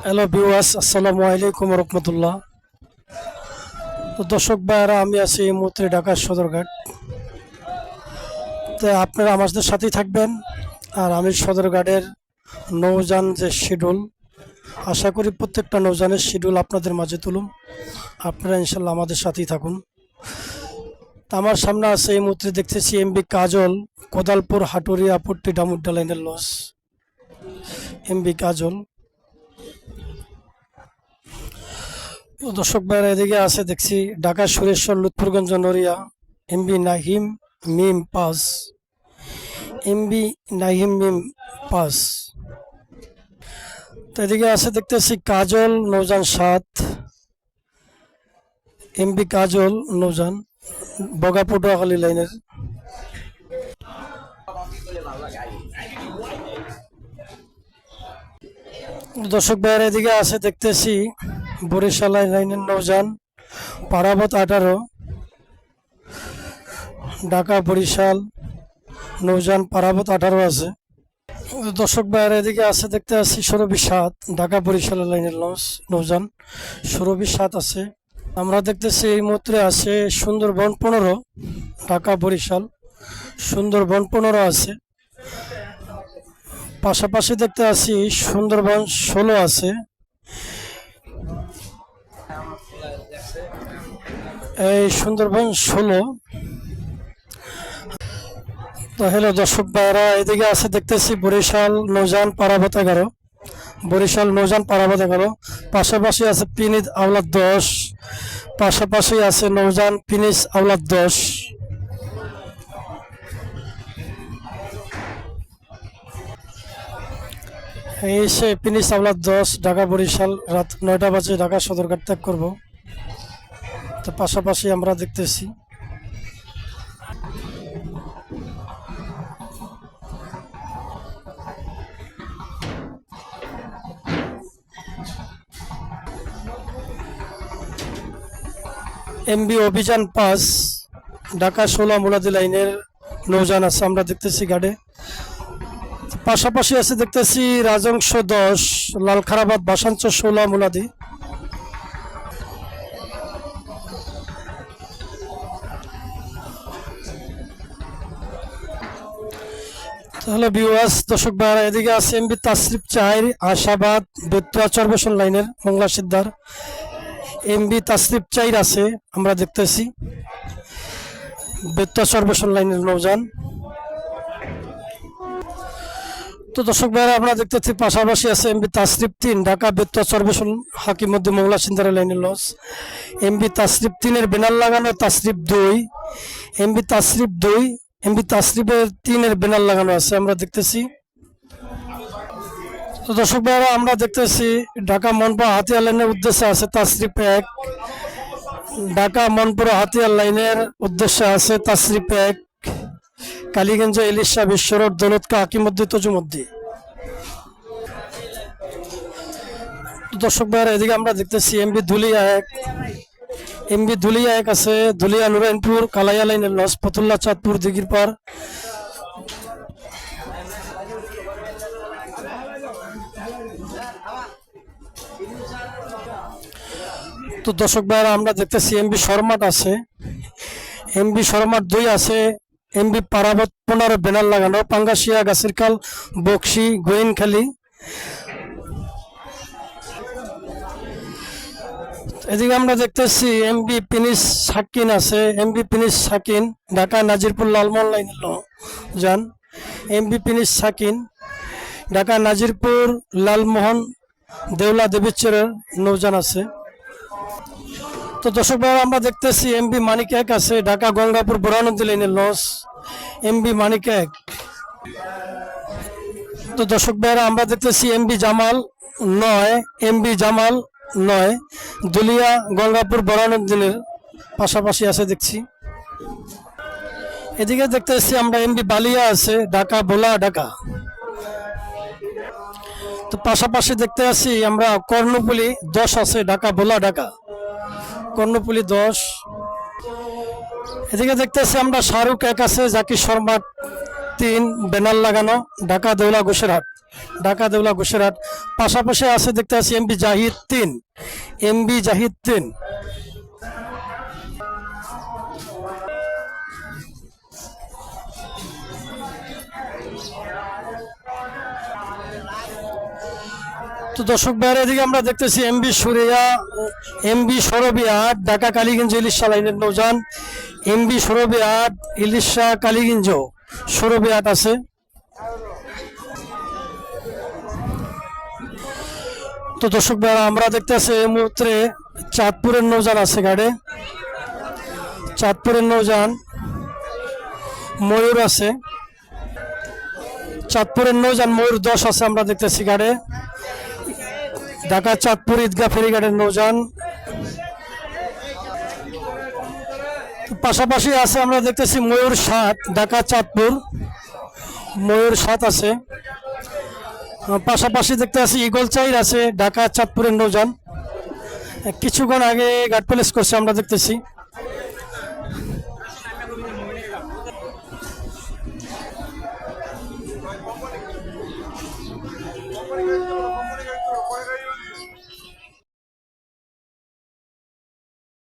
Hello viewers, আসসালামু আলাইকুম রহমতুল্লাহ। তো দর্শক ভাইয়েরা, আমি আছি এই মুহূর্তে ঢাকার সদরঘাট। তো আপনারা আমাদের সাথেই থাকবেন। আর আমি সদরঘাটের নৌযান যে শিডিউল, আশা করি প্রত্যেকটা নৌযানের শিডিউল আপনাদের মাঝে তুলুম। আপনারা ইনশাল্লাহ আমাদের সাথেই থাকুন। তো আমার সামনে আছে এই মুহূর্তে দেখতেছি এমবি কাজল, কোদালপুর হাটুরিয়া পট্টি ডামুড্ডা লাইনের লস। এমবি কাজল। দর্শক ভাইয়েরা, এদিকে আছে দেখছি ঢাকা সুরেশ্বর লুৎফুরগঞ্জ নড়িয়া এমবি নাহিম মিম পাস। এমবি নাহিম মিম পাস। তো এদিকে আছে দেখতেছি কাজল নৌযান 7, এমবি কাজল নৌযান বগা পটুয়াখালী লাইনের। দর্শক ভাইয়েরা, এদিকে আছে দেখতেছি বরিশাল লাইনের নৌযান পারাবত 18, ঢাকা বরিশাল নৌযান পারাবত 18 আছে। দর্শক ভাইয়েরা, এদিকে আছে দেখতে আছি সুরভি 7, ঢাকা বরিশাল লাইনের নৌযান সুরভি 7 আছে। আমরা দেখতেছি এই মুহূর্তে আছে সুন্দরবন 15, ঢাকা বরিশাল সুন্দরবন 15 আছে। পাশাপাশি দেখতে আছি সুন্দরবন 16 আছে। এই সুন্দরবন 16। তো হ্যালো দর্শক ভাইরা, এদিকে আছে দেখতেছি বরিশাল নৌযান পারাবত 11, বরিশাল নৌযান পারাবত 11। পাশাপাশি আছে পিনিদ আওলাদ 10, পাশাপাশি আছে নৌযান পিনিস আওলাদ 10। এই সে পিনিস আওলাদ 10, ঢাকা বরিশাল রাত 9টা বাজে ঢাকা সদরঘাট ত্যাগ করব। তো পাশাপাশি আমরা দেখতেছি এমবি অভিযান 5, ঢাকা 16 মুলাদি লাইনের নৌযান আছে, আমরা দেখতেছি ঘাটে। পাশাপাশি আছে দেখতেছি রাজংশ 10, লালখারাবাদ বাসাঞ্চ 16 মুলাদি। তাহলে ভিউয়ার্স, দর্শক ভাইরা, এদিকে আছে এমবি তাসরিফ 4, আশাবাদ বেতুয়া চরবেশন লাইনের মংলা সিদ্ধার এমবি তাসরিফ 4 আছে, আমরা দেখতেছি বেতুয়া চরবেশন লাইনের নৌযান। তো দর্শক ভাইরা, আমরা দেখতেছি পাশাপাশি আছে এমবি তাসরিফ 3, ঢাকা বেতুয়া চরবেশন হাকিমুদ্দিন মংলা সিদ্ধার লাইনের লস। এমবি তাসরিফ 3-এর ব্যানার লাগানো তাসরিফ 2, এমবি তাসরিফ 2, এমবি তাসরিফের 3-এর ব্যানার লাগানো আছে, আমরা দেখতেছি। তো দর্শক ভাইরা, আমরা দেখতেছি ঢাকা মনপুরা হাতিয়ার লাইনের উদ্দেশ্যে আছে তাসরিফ 1, ঢাকা মনপুরা হাতিয়ার লাইনের উদ্দেশ্যে আছে তাসরিফ 1, কালীগঞ্জ ইলিশা বিশ্বরোড দৌলতকা হাকিমুদ্দিন তজুমুদ্দি। দর্শক ভাইরা, এদিকে আমরা দেখতেছি এমবি ধুলিয়া 1, এমবি ধুলিয়া 1 আছে, ধুলিয়া নুরাইনপুর কালাইয়া লাইনের লস ফতুল্লা চাঁদপুর দিঘির পার। তো দর্শক ভাইরা, আমরা দেখতেছি এমবি শর্মাট আছে, এমবি শর্মাট 2 আছে, এমবি পারাবত 15 ব্যানার লাগানো পাঙ্গাশিয়া গাছিরখাল বক্সি গোয়েনখালী। এদিকে আমরা দেখতেছি এমবি পিনিস সাকিন আছে, এমবি পিনিস সাকিন ঢাকা নাজিরপুর লালমোহন লাইনের যান। এমবি পিনিস সাকিন ঢাকা নাজিরপুর লালমোহন দেউলা দেবীচরের নৌযান আছে। তো দর্শক ভাইরা, আমরা দেখতেছি এমবি মানিক 1 আছে, ঢাকা গঙ্গাপুর বোরানন্দী লাইনের লস এমবি মানিক 1। তো দর্শক ভাইরা, আমরা দেখতেছি এমবি জামাল 9, এমবি জামাল 9 দুলিয়া গঙ্গাপুর বোরানন্দীর পাশাপাশি আছে দেখছি। এদিকে দেখতেছি আমরা এমবি বালিয়া আছে, ঢাকা বোলা ঢাকা। তো পাশাপাশি দেখতে আছি আমরা কর্ণপুলি 10 আছে, ঢাকা বোলা ঢাকা কর্ণপুলি 10। এদিকে দেখতেছি আমরা শাহরুখ 1 আছে, জাকির শর্মা 3 ব্যানার লাগানো ঢাকা দৌলা ঘোষেরহাট। ঢাকা দেউলা ঘোষেরহাট। পাশাপাশি আছে দেখতে পাচ্ছি এমবি জাহিদ 3, এমবি জাহিদ 3। তো দর্শক ভাইয়ের এদিকে আমরা দেখতেছি এমবি সুরিয়া, এমবি সরবিয়া ঢাকা কালীগঞ্জ ইলিশা লাইনের নৌযান, এমবি সরবিয়া ইলিশা কালীগঞ্জ সরবিয়াট আছে। তো দর্শক ভাইরা আমরা দেখতেছি এই মুহূর্তে চাঁদপুরের নৌযান আছে গাড়ে, চাঁদপুরের নৌযান ময়ূর আছে, চাঁদপুরের নৌযান ময়ূর 10 আছে আমরা দেখতেছি গাড়ে। ঢাকা চাঁদপুর ঈদগাহ ফেরিঘাটের নৌযান। পাশাপাশি আছে আমরা দেখতেছি ময়ূর 7 ঢাকা চাঁদপুর, ময়ূর 7 আছে। পাশাপাশি দেখতে আছি ইগল 4 আছে ঢাকা চাঁদপুরের নৌযান, কিছুক্ষণ আগে ঘাট প্লেস করছে আমরা দেখতেছি।